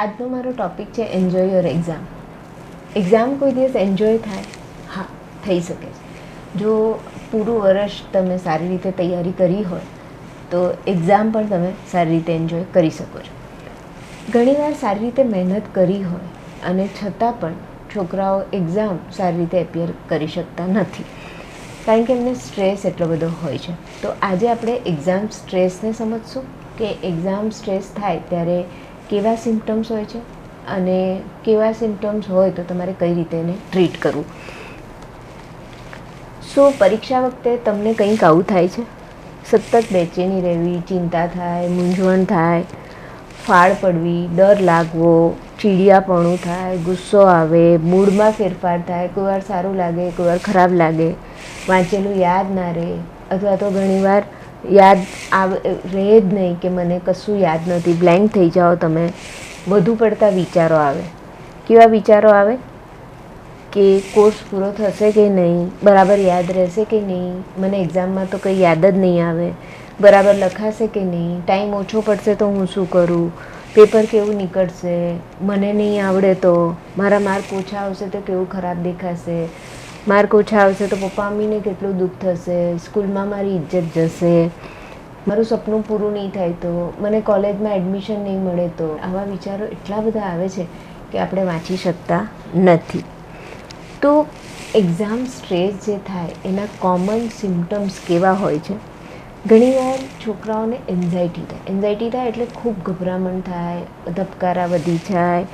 આજનો મારો ટૉપિક છે એન્જોય યોર એક્ઝામ. એક્ઝામ કોઈ દિવસ એન્જોય થાય? હા, થઈ શકે છે. જો પૂરું વર્ષ તમે સારી રીતે તૈયારી કરી હોય તો એક્ઝામ પણ તમે સારી રીતે એન્જોય કરી શકો છો. ઘણીવાર સારી રીતે મહેનત કરી હોય અને છતાં પણ છોકરાઓ એક્ઝામ સારી રીતે એપિયર કરી શકતા નથી, કારણ કે એમને સ્ટ્રેસ એટલો બધો હોય છે. તો આજે આપણે એક્ઝામ સ્ટ્રેસને સમજશું કે એક્ઝામ સ્ટ્રેસ થાય ત્યારે કેવા સિમ્પટમ્સ હોય છે અને કેવા સિમ્પટમ્સ હોય તો તમારે કઈ રીતે એને ટ્રીટ કરવું. શું પરીક્ષા વખતે તમને કંઈક આવું થાય છે? સતત બેચેની રહેવી, ચિંતા થાય, મૂંઝવણ થાય, ફાળ પડવી, ડર લાગવો, ચીડિયાપણું થાય, ગુસ્સો આવે, મૂડમાં ફેરફાર થાય, કોઈ વાર સારું લાગે, કોઈ વાર ખરાબ લાગે, વાંચેલું યાદ ના રહે, અથવા તો ઘણીવાર યાદ રહે જ નહીં કે મને કશું યાદ નથી, બ્લેન્ક થઈ જાઓ તમે. વધુ પડતા વિચારો આવે. કેવા વિચારો આવે કે કોર્સ પૂરો થશે કે નહીં, બરાબર યાદ રહેશે કે નહીં, મને એક્ઝામમાં તો કંઈ યાદ જ નહીં આવે, બરાબર લખાશે કે નહીં, ટાઈમ ઓછો પડશે તો હું શું કરું, પેપર કેવું નીકળશે, મને નહીં આવડે તો, મારા માર્ક ઓછા આવશે તો કેવું ખરાબ દેખાશે, માર્ક ઓછા આવશે તો પપ્પા મમ્મીને કેટલું દુઃખ થશે, સ્કૂલમાં મારી ઇજ્જત જશે, મારું સપનું પૂરું નહીં થાય તો, મને કોલેજમાં એડમિશન નહીં મળે તો. આવા વિચારો એટલા બધા આવે છે કે આપણે વાંચી શકતા નથી. તો એક્ઝામ સ્ટ્રેસ જે થાય એના કોમન સિમ્પટમ્સ કેવા હોય છે? ઘણીવાર છોકરાઓને એન્ઝાયટી થાય. એન્ઝાયટી થાય એટલે ખૂબ ગભરામણ થાય, ધબકારા વધી જાય,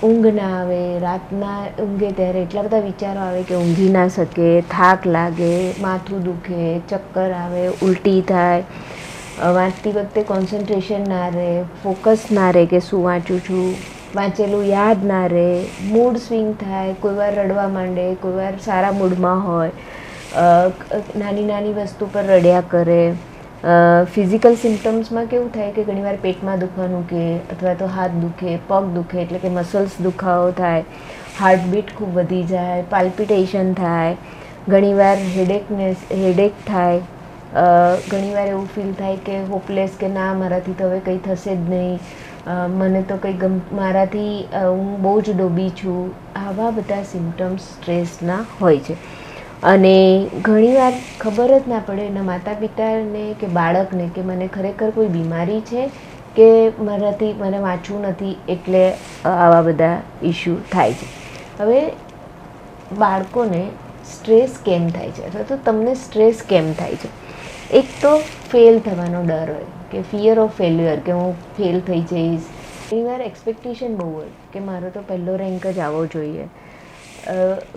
ઊંઘ ના આવે, રાતના ઊંઘે ત્યારે એટલા બધા વિચારો આવે કે ઊંઘી ના શકે, થાક લાગે, માથું દુખે, ચક્કર આવે, ઉલટી થાય, વાંચતી વખતે કોન્સન્ટ્રેશન ના રહે, ફોકસ ના રહે કે શું વાંચું છું, વાંચેલું યાદ ના રહે, મૂડ સ્વિંગ થાય, કોઈ વાર રડવા માંડે, કોઈ વાર સારા મૂડમાં હોય, નાની નાની વસ્તુ પર રડ્યા કરે. ફિઝિકલ સિમ્પટમ્સમાં કેવું થાય કે ઘણીવાર પેટમાં દુખવાનું કે, અથવા તો હાથ દુખે, પગ દુખે એટલે કે મસલ્સ દુખાવો થાય, હાર્ટબીટ ખૂબ વધી જાય, પાલ્પિટેશન થાય, ઘણીવાર હેડેક થાય, ઘણીવાર એવું ફીલ થાય કે હોપલેસ કે ના મારાથી તો હવે કંઈ થશે જ નહીં, મને તો કંઈ મારાથી હું બહુ જ ડોબી છું. આવા બધા સિમ્પટમ્સ સ્ટ્રેસના હોય છે. અને ઘણીવાર ખબર જ ના પડે એના માતા પિતાને કે બાળકને કે મને ખરેખર કોઈ બીમારી છે કે મને વાંચવું નથી એટલે આવા બધા ઇસ્યુ થાય છે. હવે બાળકોને સ્ટ્રેસ કેમ થાય છે, અથવા તો તમને સ્ટ્રેસ કેમ થાય છે? એક તો ફેલ થવાનો ડર હોય કે ફિયર ઓફ ફેલ્યુઅર, કે હું ફેલ થઈ જઈશ. ઘણીવાર એક્સપેક્ટેશન બહુ હોય કે મારો તો પહેલો રેન્ક જ આવવો જોઈએ.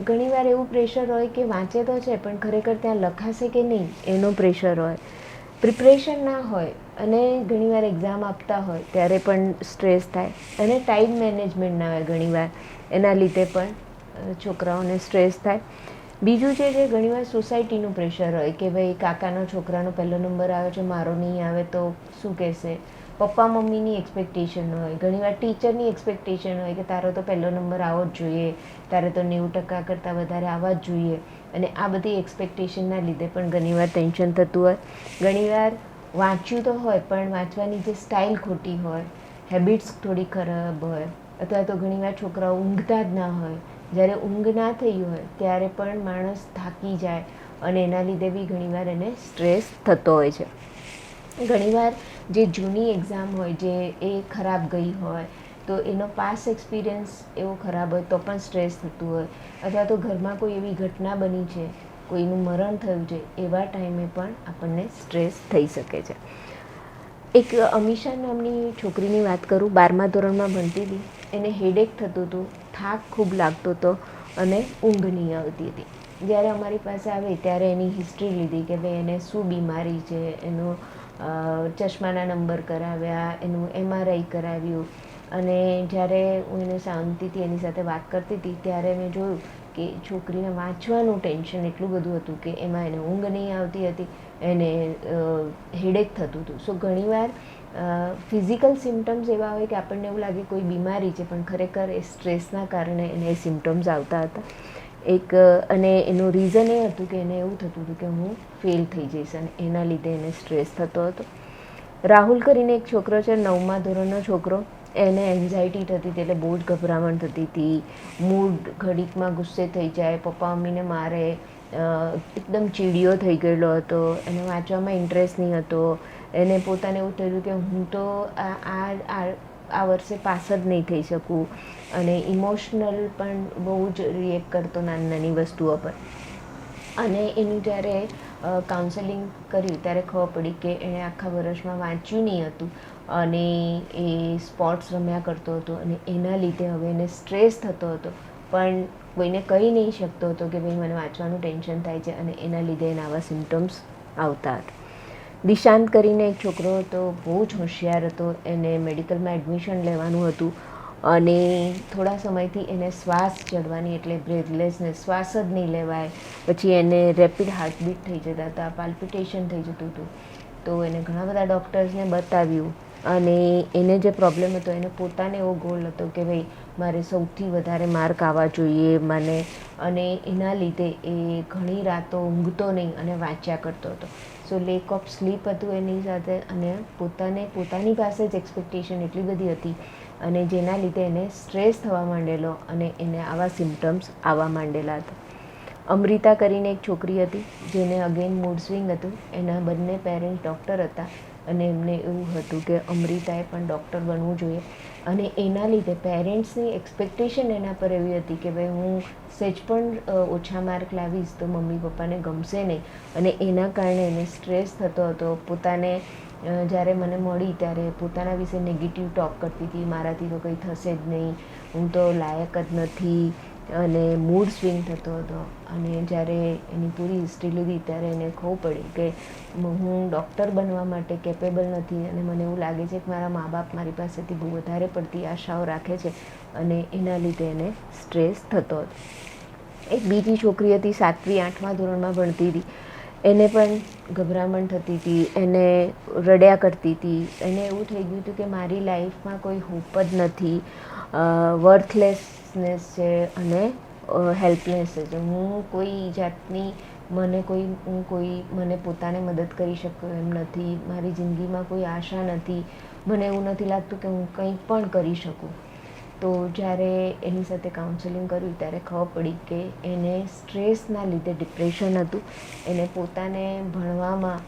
ઘણીવાર એવું પ્રેશર હોય કે વાંચે તો છે પણ ખરેખર ત્યાં લખાશે કે નહીં એનો પ્રેશર હોય. પ્રિપરેશન ના હોય અને ઘણીવાર એક્ઝામ આપતા હોય ત્યારે પણ સ્ટ્રેસ થાય. અને ટાઈમ મેનેજમેન્ટ ના હોય ઘણીવાર, એના લીધે પણ છોકરાઓને સ્ટ્રેસ થાય. બીજું છે ઘણીવાર સોસાયટીનું પ્રેશર હોય કે ભાઈ કાકાનો છોકરાનો પહેલો નંબર આવ્યો છે, મારો નહીં આવે તો શું કહેશે. પપ્પા મમ્મીની એક્સપેક્ટેશન હોય, ઘણીવાર ટીચરની એક્સપેક્ટેશન હોય કે તારો તો પહેલો નંબર આવવો જ જોઈએ, તારે તો 90% કરતાં વધારે આવવા જ જોઈએ. અને આ બધી એક્સપેક્ટેશનના લીધે પણ ઘણીવાર ટેન્શન થતું હોય. ઘણીવાર વાંચ્યું તો હોય પણ વાંચવાની જે સ્ટાઇલ ખોટી હોય, હેબિટ્સ થોડી ખરાબ હોય, અથવા તો ઘણીવાર છોકરાઓ ઊંઘતા જ ના હોય. જ્યારે ઊંઘ ના થઈ હોય ત્યારે પણ માણસ થાકી જાય અને એના લીધે બી ઘણીવાર એને સ્ટ્રેસ થતો હોય છે. ઘણીવાર જે જૂની એક્ઝામ હોય જે એ ખરાબ ગઈ હોય તો એનો પાસ એક્સપિરિયન્સ એવો ખરાબ હોય તો પણ સ્ટ્રેસ થતું હોય, અથવા તો ઘરમાં કોઈ એવી ઘટના બની છે, કોઈનું મરણ થયું છે, એવા ટાઈમે પણ આપણને સ્ટ્રેસ થઈ શકે છે. એક અમીષા નામની છોકરીની વાત કરું, 12મા ધોરણમાં ભણતી હતી. એને હેડેક થતું હતું, થાક ખૂબ લાગતો હતો અને ઊંઘ નહીં આવતી હતી. જ્યારે અમારી પાસે આવે ત્યારે એની હિસ્ટ્રી લીધી કે ભાઈ એને શું બીમારી છે, એનું ચશ્માના નંબર કરાવ્યા, એનું MRI કરાવ્યું. અને જ્યારે હું એને શાંતિથી એની સાથે વાત કરતી હતી ત્યારે મેં જોયું કે છોકરીને વાંચવાનું ટેન્શન એટલું બધું હતું કે એમાં એને ઊંઘ નહીં આવતી હતી, એને હેડેક થતું હતું. સો ઘણીવાર ફિઝિકલ સિમ્ટમ્સ એવા હોય કે આપણને એવું લાગે કોઈ બીમારી છે પણ ખરેખર એ સ્ટ્રેસના કારણે એને એ સિમ્ટમ્સ આવતા હતા. અને એનું રીઝન એ હતું કે એને એવું થતું હતું કે હું ફેલ થઈ જઈશ અને એના લીધે એને સ્ટ્રેસ થતો હતો. રાહુલ કરીને એક છોકરો છે, 9મા ધોરણનો છોકરો. એને એન્ઝાયટી થતી હતી, એટલે બહુ જ ગભરામણ થતી હતી. મૂડ ઘડીકમાં ગુસ્સે થઈ જાય, પપ્પા મમ્મીને મારે, એકદમ ચીડિયો થઈ ગયેલો હતો. એને વાંચવામાં ઇન્ટરેસ્ટ નહીં હતો. એને પોતાને એવું થયું કે હું તો આ વર્ષે પાસ જ નહીં થઈ શકું. અને ઇમોશનલ પણ બહુ જ રિએક્ટ કરતો નાની નાની વસ્તુઓ પર. અને એનું જ્યારે કાઉન્સેલિંગ કર્યું ત્યારે ખબર પડી કે એણે આખા વર્ષમાં વાંચ્યું નહીં હતું અને એ સ્પોર્ટ્સ રમ્યા કરતો હતો અને એના લીધે હવે એને સ્ટ્રેસ થતો હતો, પણ કોઈને કહી નહીં શકતો હતો કે ભાઈ મને વાંચવાનું ટેન્શન થાય છે, અને એના લીધે એના આવા સિમ્ટમ્સ આવતા હતા. દિશાંત કરીને એક છોકરો હતો, બહુ જ હોશિયાર હતો. એને મેડિકલમાં એડમિશન લેવાનું હતું અને થોડા સમયથી એને શ્વાસ ચડવાની, એટલે બ્રેથલેસનેસ, શ્વાસ જ નહીં લેવાય. પછી એને રેપિડ હાર્ટબીટ થઈ જતા હતા, પાલ્પિટેશન થઈ જતું હતું. તો એને ઘણા બધા ડૉક્ટર્સને બતાવ્યું અને એને જે પ્રોબ્લેમ હતો, એને પોતાને એવો ગોલ હતો કે ભાઈ મારે સૌથી વધારે માર્ક આવવા જોઈએ મને, અને એના લીધે એ ઘણી રાતો ઊંઘતો નહીં અને વાંચ્યા કરતો હતો. સો લેક ઓફ સ્લીપ હતું એની સાથે, અને પોતાની પાસે જ એક્સપેક્ટેશન એટલી બધી હતી, અને જેના લીધે એને સ્ટ્રેસ થવા માંડેલો અને એને આવા સિમ્ટમ્સ આવવા માંડેલા હતા. અમૃતા કરીને એક છોકરી હતી, જેને અગેન મૂડ સ્વિંગ હતું. એના બંને પેરેન્ટ્સ ડૉક્ટર હતા અને એમને એવું હતું કે અમૃતાએ પણ ડૉક્ટર બનવું જોઈએ, અને એના લીધે પેરેન્ટ્સની એક્સપેક્ટેશન એના પર એવી હતી કે ભાઈ હું સહેજ પણ ઓછા માર્ક લાવીશ તો મમ્મી પપ્પાને ગમશે નહીં, અને એના કારણે એને સ્ટ્રેસ થતો હતો. પોતાને જ્યારે મને મળી ત્યારે પોતાના વિશે નેગેટિવ ટોક કરતી હતી, મારાથી તો કંઈ થશે જ નહીં, હું તો લાયક જ નથી, અને મૂડ સ્વિંગ થતો હતો. અને જ્યારે એની પૂરી હિસ્ટ્રી લીધી ત્યારે એને ખબર પડી કે હું ડૉક્ટર બનવા માટે કેપેબલ નથી, અને મને એવું લાગે છે કે મારા મા બાપ મારી પાસેથી બહુ વધારે પડતી આશાઓ રાખે છે, અને એના લીધે એને સ્ટ્રેસ થતો હતો. એક બીજી છોકરી હતી, 7મી 8મા ધોરણમાં ભણતી હતી. એને પણ ગભરામણ થતી હતી, એને રડ્યા કરતી હતી. એને એવું થઈ ગયું હતું કે મારી લાઈફમાં કોઈ હોપ જ નથી, વર્થલેસનેસ છે અને હેલ્પલેસ છે. હું કોઈ જાતની મને પોતાને મદદ કરી શકું એમ નથી, મારી જિંદગીમાં કોઈ આશા નથી, મને એવું નથી લાગતું કે હું કંઈ પણ કરી શકું. તો જ્યારે એની સાથે કાઉન્સેલિંગ કર્યું ત્યારે ખબર પડી કે એને સ્ટ્રેસના લીધે ડિપ્રેશન હતું. એને પોતાને ભણવામાં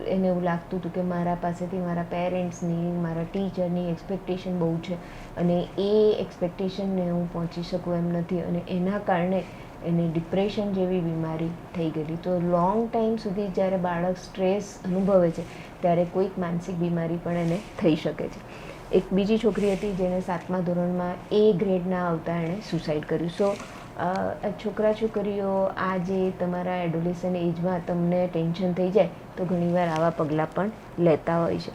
એને એવું લાગતું હતું કે મારા પાસેથી મારા પેરેન્ટ્સની, મારા ટીચરની એક્સપેક્ટેશન બહુ છે, અને એ એક્સપેક્ટેશનને હું પહોંચી શકું એમ નથી, અને એના કારણે એને ડિપ્રેશન જેવી બીમારી થઈ ગયેલી. તો લોંગ ટાઈમ સુધી જ્યારે બાળક સ્ટ્રેસ અનુભવે છે ત્યારે કોઈક માનસિક બીમારી પણ એને થઈ શકે છે. એક બીજી છોકરી હતી જેને 7મા ધોરણમાં A ગ્રેડના આવતા એણે સુસાઇડ કર્યું. સો છોકરા છોકરીઓ આ જે તમારા એડોલેસન્ટ એજમાં તમને ટેન્શન થઈ જાય તો ઘણીવાર આવા પગલાં પણ લેતા હોય છે.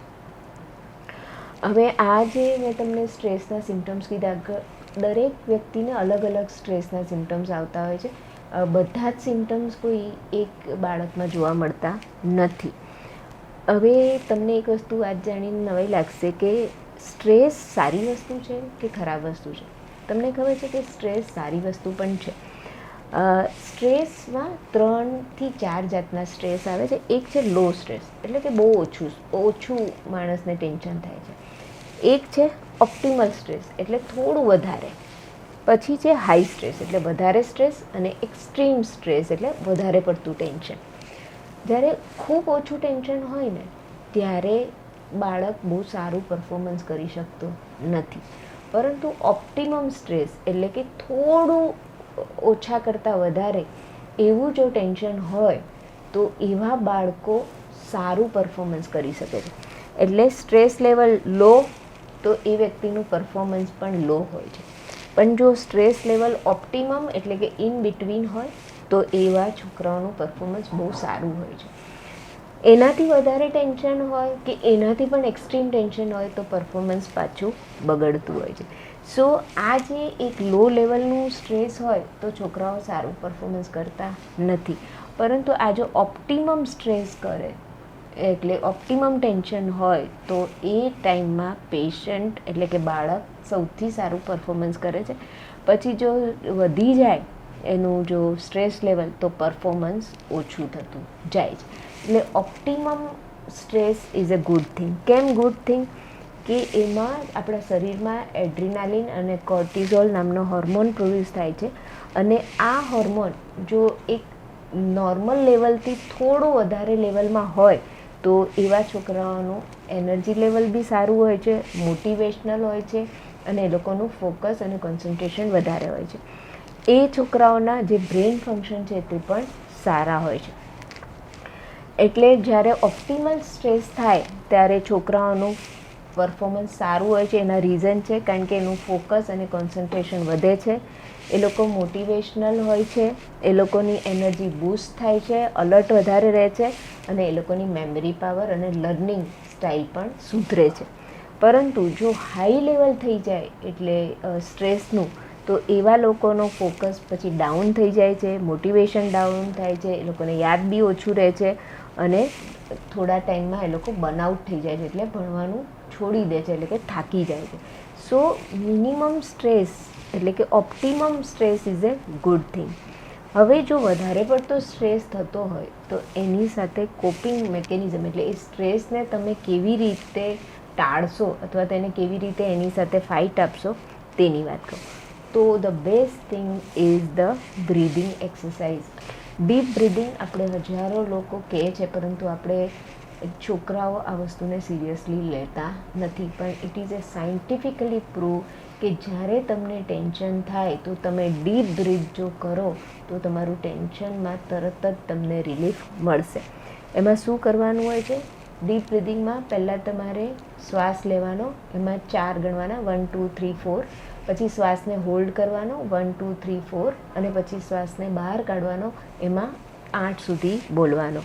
હવે આ જે મેં તમને સ્ટ્રેસના સિમ્ટમ્સ કીધા, દરેક વ્યક્તિને અલગ અલગ સ્ટ્રેસના સિમ્ટમ્સ આવતા હોય છે. બધા જ સિમ્ટમ્સ કોઈ એક બાળકમાં જોવા મળતા નથી. હવે તમને એક વસ્તુ આજ જાણીને નવાઈ લાગશે કે સ્ટ્રેસ સારી વસ્તુ છે કે ખરાબ વસ્તુ છે. તમને ખબર છે કે સ્ટ્રેસ સારી વસ્તુ પણ છે. સ્ટ્રેસમાં 3 થી 4 જાતના સ્ટ્રેસ આવે છે. એક છે લો સ્ટ્રેસ, એટલે કે બહુ ઓછું માણસને ટેન્શન થાય છે. એક છે ઓપ્ટિમલ સ્ટ્રેસ, એટલે થોડું વધારે. પછી છે હાઈ સ્ટ્રેસ, એટલે વધારે સ્ટ્રેસ, અને એક્સ્ટ્રીમ સ્ટ્રેસ, એટલે વધારે પડતું ટેન્શન. જ્યારે ખૂબ ઓછું ટેન્શન હોય ને ત્યારે બાળક બહુ સારું પરફોર્મન્સ કરી શકતું નથી. પરંતુ ઓપ્ટિમમ સ્ટ્રેસ, એટલે કે થોડું ઓછા કરતાં વધારે એવું જો ટેન્શન હોય તો એવા બાળકો સારું પરફોર્મન્સ કરી શકે છે. એટલે સ્ટ્રેસ લેવલ લો તો એ વ્યક્તિનું પરફોર્મન્સ પણ લો હોય છે. પણ જો સ્ટ્રેસ લેવલ ઓપ્ટિમમ, એટલે કે ઇન બિટવીન હોય તો એવા છોકરાઓનું પરફોર્મન્સ બહુ સારું હોય છે. એનાથી વધારે ટેન્શન હોય કે એનાથી પણ એક્સ્ટ્રીમ ટેન્શન હોય તો પરફોર્મન્સ પાછું બગડતું હોય છે. સો આ જે એક લો લેવલનું સ્ટ્રેસ હોય તો છોકરાઓ સારું પરફોર્મન્સ કરતા નથી. પરંતુ આ જો ઓપ્ટિમમ સ્ટ્રેસ કરે, એટલે ઓપ્ટિમમ ટેન્શન હોય તો એ ટાઈમમાં પેશન્ટ, એટલે કે બાળક સૌથી સારું પરફોર્મન્સ કરે છે. પછી જો વધી જાય એનું જો સ્ટ્રેસ લેવલ તો પરફોર્મન્સ ઓછું થતું જાય છે. એટલે optimum stress is a good thing. કેમ ગુડ થિંગ? કે એમાં આપણા શરીરમાં એડ્રીનાલિન અને કોર્ટિઝોલ નામનો હોર્મોન પ્રોડ્યુસ થાય છે, અને આ હોર્મોન જો એક નોર્મલ લેવલથી થોડું વધારે લેવલમાં હોય તો એવા છોકરાઓનું એનર્જી લેવલ બી સારું હોય છે, મોટિવેશનલ હોય છે, અને એ લોકોનું ફોકસ અને કોન્સન્ટ્રેશન વધારે હોય છે. એ છોકરાઓના જે બ્રેઇન ફંક્શન છે તે પણ સારા હોય છે. એટલે જ્યારે ઓપ્ટિમલ સ્ટ્રેસ થાય ત્યારે છોકરાઓનું પરફોર્મન્સ સારું હોય છે. એના રીઝન છે કારણ કે એનું ફોકસ અને કોન્સન્ટ્રેશન વધે છે, એ લોકો મોટિવેશનલ હોય છે, એ લોકોની એનર્જી બૂસ્ટ થાય છે, અલર્ટ વધારે રહે છે, અને એ લોકોની મેમરી પાવર અને લર્નિંગ સ્ટાઇલ પણ સુધરે છે. પરંતુ જો હાઈ લેવલ થઈ જાય એટલે સ્ટ્રેસનું, તો એવા લોકોનો ફોકસ પછી ડાઉન થઈ જાય છે, મોટિવેશન ડાઉન થાય છે, એ લોકોને યાદ બી ઓછું રહે છે, અને થોડા ટાઈમમાં એ લોકો બર્નઆઉટ થઈ જાય છે, એટલે ભણવાનું છોડી દે છે, એટલે કે થાકી જાય છે. સો મિનિમમ સ્ટ્રેસ એટલે કે optimum stress is A good thing. હવે જો વધારે પડતો સ્ટ્રેસ થતો હોય તો એની સાથે કોપિંગ મિકેનિઝમ એટલે એ સ્ટ્રેસને તમે કેવી રીતે ટાળશો અથવા તેને કેવી રીતે એની સાથે ફાઇટ આપશો તેની વાત કરું. તો the best thing is the breathing exercise. Deep breathing આપણે હજારો લોકો કહે છે, પરંતુ આપણે છોકરાઓ આ વસ્તુને સિરિયસલી લેતા નથી. પણ it is A scientifically prove કે જ્યારે તમને ટેન્શન થાય તો તમે ડીપ બ્રીથ જો કરો તો તમારું ટેન્શનમાં તરત જ તમને રિલીફ મળશે. એમાં શું કરવાનું હોય છે? ડીપ બ્રીધિંગમાં પહેલાં તમારે શ્વાસ લેવાનો, એમાં 4 ગણવાના, 1 2 3 4. પછી શ્વાસને હોલ્ડ કરવાનો 1 2 3 4, અને પછી શ્વાસને બહાર કાઢવાનો, એમાં 8 સુધી બોલવાનો.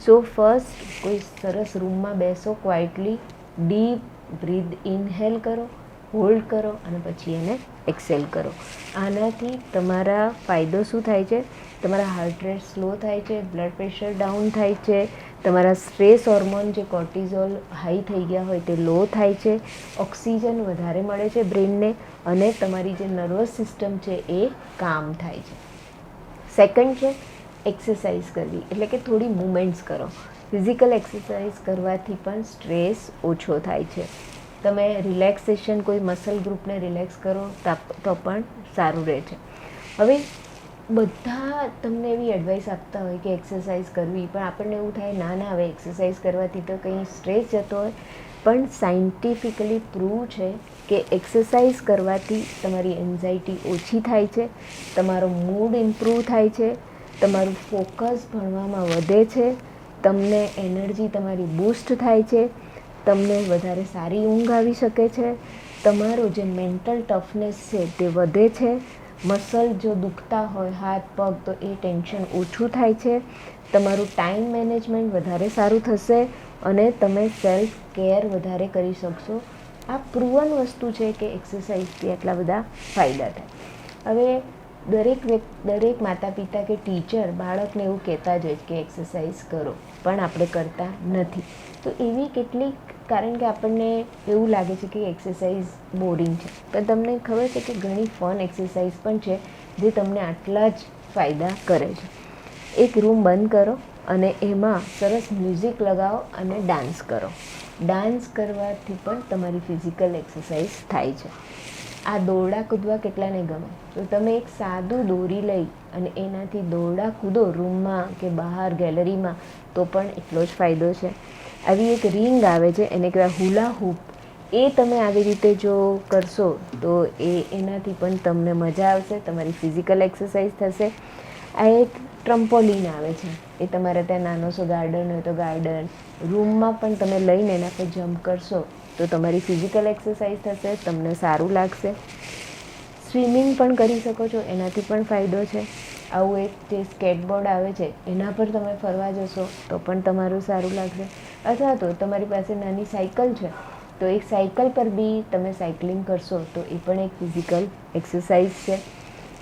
સો ફર્સ્ટ કોઈ સરસ રૂમમાં બેસો, ક્વાઇટલી ડીપ બ્રીથ ઇનહેલ કરો, હોલ્ડ કરો, અને પછી એને એક્સેલ કરો. આનાથી તમારા ફાયદો શું થાય છે? તમારા હાર્ટ રેટ સ્લો થાય છે, બ્લડ પ્રેશર ડાઉન થાય છે, તમારા સ્ટ્રેસ હોર્મોન જે કોર્ટિઝોલ હાઈ થઈ ગયા હોય તે લો થાય છે, ઓક્સિજન વધારે મળે છે બ્રેનને, અને તમારી જે નર્વસ સિસ્ટમ છે એ કામ થાય છે. સેકન્ડ છે એક્સરસાઇઝ કરવી, એટલે કે થોડી મૂવમેન્ટ્સ કરો. ફિઝિકલ એક્સરસાઇઝ કરવાથી પણ સ્ટ્રેસ ઓછો થાય છે. તમે રિલેક્સેશન કોઈ મસલ ગ્રુપને રિલેક્સ કરો તો પણ સારું રહે છે. હવે બધા તમને એવી એડવાઇસ આપતા હોય કે એક્સરસાઇઝ કરવી, પણ આપણને એવું થાય ના હવે એક્સરસાઇઝ કરવાથી તો કંઈ સ્ટ્રેસ જતો હોય. પણ સાયન્ટિફિકલી પ્રૂવ છે કે એક્સરસાઇઝ કરવાથી તમારી એન્ઝાયટી ઓછી થાય છે, તમારો મૂડ ઇમ્પ્રૂવ થાય છે, તમારું ફોકસ ભણવામાં વધે છે, તમને એનર્જી તમારી બૂસ્ટ થાય છે, તમને વધારે સારી ઊંઘ આવી શકે છે, તમારો જે મેન્ટલ ટફનેસ છે તે વધે છે, મસલ જો દુખતા હોય હાથ પગ તો એ ટેન્શન ઓછું થાય છે, તમારું ટાઈમ મેનેજમેન્ટ વધારે સારું થશે, અને તમે સેલ્ફ કેર વધારે કરી શકશો. આ પ્રૂવન વસ્તુ છે કે એક્સરસાઇઝથી આટલા બધા ફાયદા થાય. હવે દરેક માતા પિતા કે ટીચર બાળકને એવું કહેતા જ હોય કે એક્સરસાઇઝ કરો, પણ આપણે કરતા નથી. તો એવી કેટલીક, કારણ કે આપણને એવું લાગે છે કે એક્સરસાઇઝ બોરિંગ છે, પણ તમને ખબર છે કે ઘણી ફન એક્સરસાઇઝ પણ છે જે તમને આટલા જ ફાયદા કરે છે. એક રૂમ બંધ કરો અને એમાં સરસ મ્યુઝિક લગાવો અને ડાન્સ કરો. ડાન્સ કરવાથી પણ તમારી ફિઝિકલ એક્સરસાઇઝ થાય છે. આ દોરડા કૂદવા કેટલાને ગમે? તો તમે એક સાદું દોરી લઈ અને એનાથી દોરડા કૂદો રૂમમાં કે બહાર ગેલેરીમાં, તો પણ એટલો જ ફાયદો છે. આવી એક રિંગ આવે છે, એને કહેવાય હુલા હૂપ. એ તમે આવી રીતે જો કરશો તો એનાથી પણ તમને મજા આવશે, તમારી ફિઝિકલ એક્સરસાઇઝ થશે. આ એક ટ્રમ્પોલિન આવે છે, એ તમારે ત્યાં નાનો સો ગાર્ડન હોય તો ગાર્ડન, રૂમમાં પણ તમે લઈને એના પર જમ્પ કરશો તો તમારી ફિઝિકલ એક્સરસાઇઝ થશે, તમને સારું લાગશે. સ્વિમિંગ પણ કરી શકો છો, એનાથી પણ ફાયદો છે. આવું એક જે સ્કેટબોર્ડ આવે છે એના પર તમે ફરવા જશો તો પણ તમારું સારું લાગશે. અથવા તો તમારી પાસે નાની સાયકલ છે તો એક સાયકલ પર બી તમે સાયકલિંગ કરશો તો એ પણ એક ફિઝિકલ એક્સરસાઇઝ છે.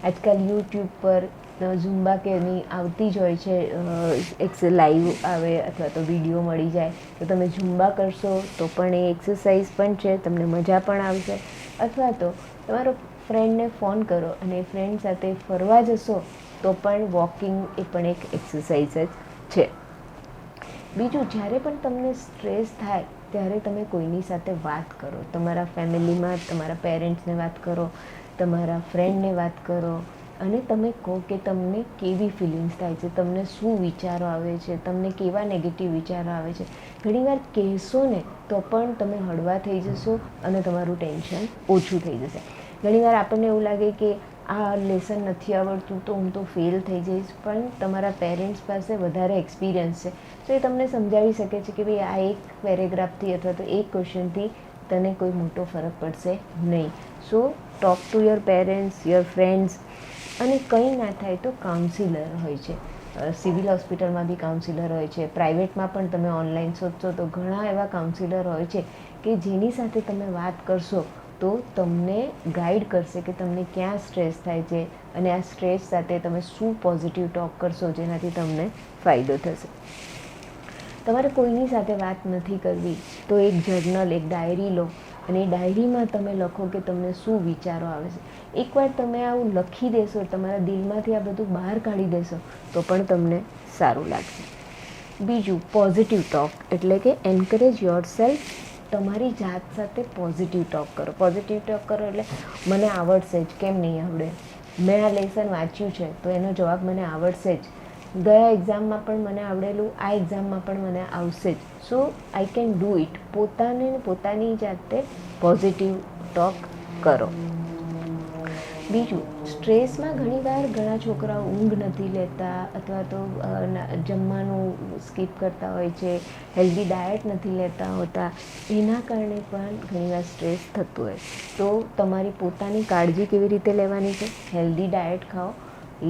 આજકાલ યુટ્યુબ પર ઝુમ્બા કે એની આવતી જ હોય છે, લાઈવ આવે અથવા તો વિડીયો મળી જાય, તો તમે ઝુમ્બા કરશો તો પણ એ એક્સરસાઇઝ પણ છે, તમને મજા પણ આવશે. અથવા તો તમારો ફ્રેન્ડને ફોન કરો અને ફ્રેન્ડ સાથે ફરવા જશો તો પણ વોકિંગ એ પણ એક એક્સરસાઇઝ જ છે. બીજું, જ્યારે પણ તમને સ્ટ્રેસ થાય ત્યારે તમે કોઈની સાથે વાત કરો. તમારા ફેમિલીમાં તમારા પેરેન્ટ્સને વાત કરો, તમારા ફ્રેન્ડને વાત કરો અને તમે કહો કે તમને કેવી ફિલિંગ્સ થાય છે, તમને શું વિચારો આવે છે, તમને કેવા નેગેટિવ વિચારો આવે છે. ઘણીવાર કહેશો ને તો પણ તમે હળવા થઈ જશો અને તમારું ટેન્શન ઓછું થઈ જશે. ઘણીવાર આપણને એવું લાગે કે આ લેસન નથી આવડતું તો હું તો ફેલ થઈ જઈશ, પણ તમારા પેરેન્ટ્સ પાસે વધારે એક્સપિરિયન્સ છે, તો એ તમને સમજાવી શકે છે કે ભાઈ આ એક પેરેગ્રાફથી અથવા તો એક ક્વેશ્ચનથી તને કોઈ મોટો ફરક પડશે નહીં. So talk to your parents, your friends. અને કંઈ ના થાય તો કાઉન્સિલર હોય છે. સિવિલ હોસ્પિટલમાં બી કાઉન્સિલર હોય છે, પ્રાઇવેટમાં પણ તમે ઓનલાઈન શોધશો તો ઘણા એવા કાઉન્સિલર હોય છે કે જેની સાથે તમે વાત કરશો તો તમને ગાઈડ કરશે કે તમને ક્યાં સ્ટ્રેસ થાય છે અને આ સ્ટ્રેસ સાથે તમે શું પોઝિટિવ ટોક કરશો જેનાથી તમને ફાયદો થશે. તમારે કોઈની સાથે વાત નથી કરવી તો એક જર્નલ, એક ડાયરી લો અને એ ડાયરીમાં તમે લખો કે તમને શું વિચારો આવે છે. એકવાર તમે આવું લખી દેશો, તમારા દિલમાંથી આ બધું બહાર કાઢી દેશો તો પણ તમને સારું લાગશે. બીજું, પોઝિટિવ ટોક એટલે કે એન્કરેજ યોર સેલ્ફ. તમારી જાત સાથે પોઝિટિવ ટોક કરો. પોઝિટિવ ટોક કરો એટલે મને આવડશે જ, કેમ નહીં આવડે, મેં આ લેસન વાંચ્યું છે તો એનો જવાબ મને આવડશે જ, ગયા એક્ઝામમાં પણ મને આવડેલું આ એક્ઝામમાં પણ મને આવશે જ, સો આઈ કેન ડૂ ઇટ. પોતાની જાતે પોઝિટિવ ટોક કરો. બીજું, સ્ટ્રેસમાં ઘણીવાર ઘણા છોકરાઓ ઊંઘ નથી લેતા અથવા તો જમવાનું સ્કીપ કરતા હોય છે, હેલ્ધી ડાયટ નથી લેતા હોતા, એના કારણે પણ ઘણીવાર સ્ટ્રેસ થતું હોય. તો તમારી પોતાની કાળજી કેવી રીતે લેવાની છે? હેલ્ધી ડાયટ ખાઓ.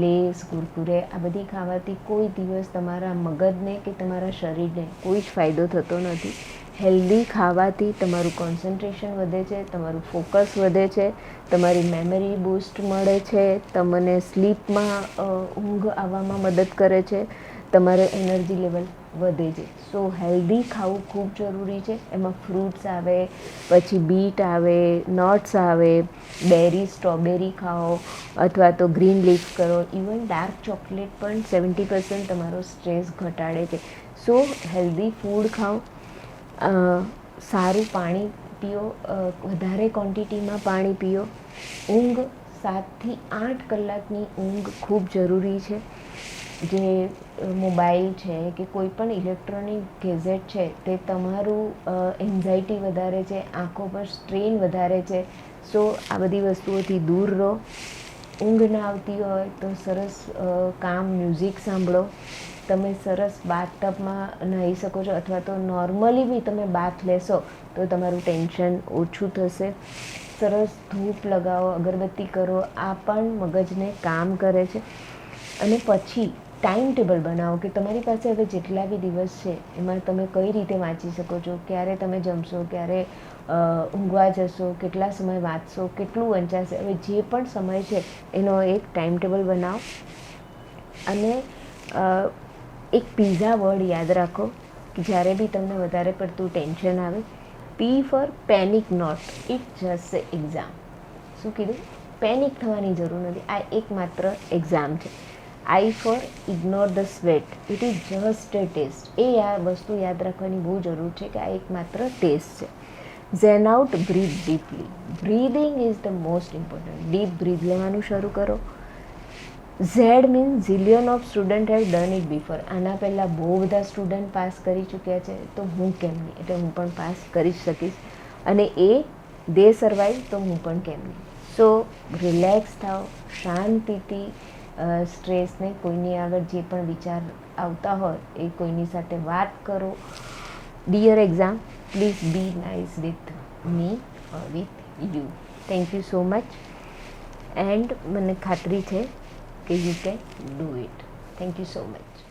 લેસ, કુરકુરે આ બધી ખાવાથી કોઈ દિવસ તમારા મગજને કે તમારા શરીરને કોઈ જ ફાયદો થતો નથી. હેલ્ધી ખાવાથી તમારું કોન્સન્ટ્રેશન વધે છે, તમારું ફોકસ વધે છે, તમારી મેમરી બૂસ્ટ મળે છે, તમને સ્લીપમાં ઊંઘ આવવામાં મદદ કરે છે, તમારે એનર્જી લેવલ વધે છે. સો હેલ્ધી ખાવું ખૂબ જરૂરી છે. એમાં ફ્રૂટ્સ આવે, પછી બીટ આવે, નટ્સ આવે, બેરી, સ્ટ્રોબેરી ખાઓ અથવા તો ગ્રીન લીફ કરો. ઇવન ડાર્ક ચોકલેટ પણ 70% તમારો સ્ટ્રેસ ઘટાડે છે. સો હેલ્ધી ફૂડ ખાઓ, સારું પાણી પીઓ, વધારે ક્વોન્ટિટીમાં પાણી પીઓ. ઊંઘ 7થી 8 કલાકની ઊંઘ ખૂબ જરૂરી છે. જે મોબાઈલ છે કે કોઈ પણ ઇલેક્ટ્રોનિક ગેઝેટ છે તે તમારું એન્ઝાયટી વધારે છે, આંખો પર સ્ટ્રેન વધારે છે. સો આ બધી વસ્તુઓથી દૂર રહો. ઊંઘ ના આવતી હોય તો સરસ કામ મ્યુઝિક સાંભળો. તમે સરસ બાથટબમાં નાહી શકો છો અથવા તો નોર્મલી બી તમે બાથ લેશો તો તમારું ટેન્શન ઓછું થશે. સરસ ધૂપ લગાવો, અગરબત્તી કરો, આ પણ મગજને કામ કરે છે. અને પછી ટાઈમ ટેબલ બનાવો કે તમારી પાસે હવે જેટલા બી દિવસ છે એમાં તમે કઈ રીતે વાંચી શકો છો, ક્યારે તમે જમશો, ક્યારે ઊંઘવા જશો, કેટલા સમય વાંચશો, કેટલું વંચાશે. હવે જે પણ સમય છે એનો એક ટાઈમ ટેબલ બનાવો. અને એક પીઝા વર્ડ યાદ રાખો કે જ્યારે બી તમને વધારે પડતું ટેન્શન આવે, P for panic not, it just exam. શું કીધું? પેનિક થવાની જરૂર નથી, આ એકમાત્ર એક્ઝામ છે. I for ignore the sweat, it is just a test. આ વસ્તુ યાદ રાખવાની બહુ જરૂર છે કે આ એકમાત્ર ટેસ્ટ છે. Zen out, breathe deeply. Breathing is the most important. Deep breath લેવાનું શરૂ કરો. Z means zillion of student have done it before. આના પહેલાં બહુ બધા સ્ટુડન્ટ પાસ કરી ચૂક્યા છે તો હું કેમ નહીં, એટલે હું પણ પાસ કરી શકીશ. અને દે સર્વાઈવ તો હું પણ કેમ નહીં. સો રિલેક્સ થાઓ, શાંતિથી સ્ટ્રેસને, કોઈની આગળ જે પણ વિચાર આવતા હોય એ કોઈની સાથે વાત કરો. Dear exam, please be nice with me or with you. Thank you so much. And મને ખાતરી છે કે you can do it. Thank you so much.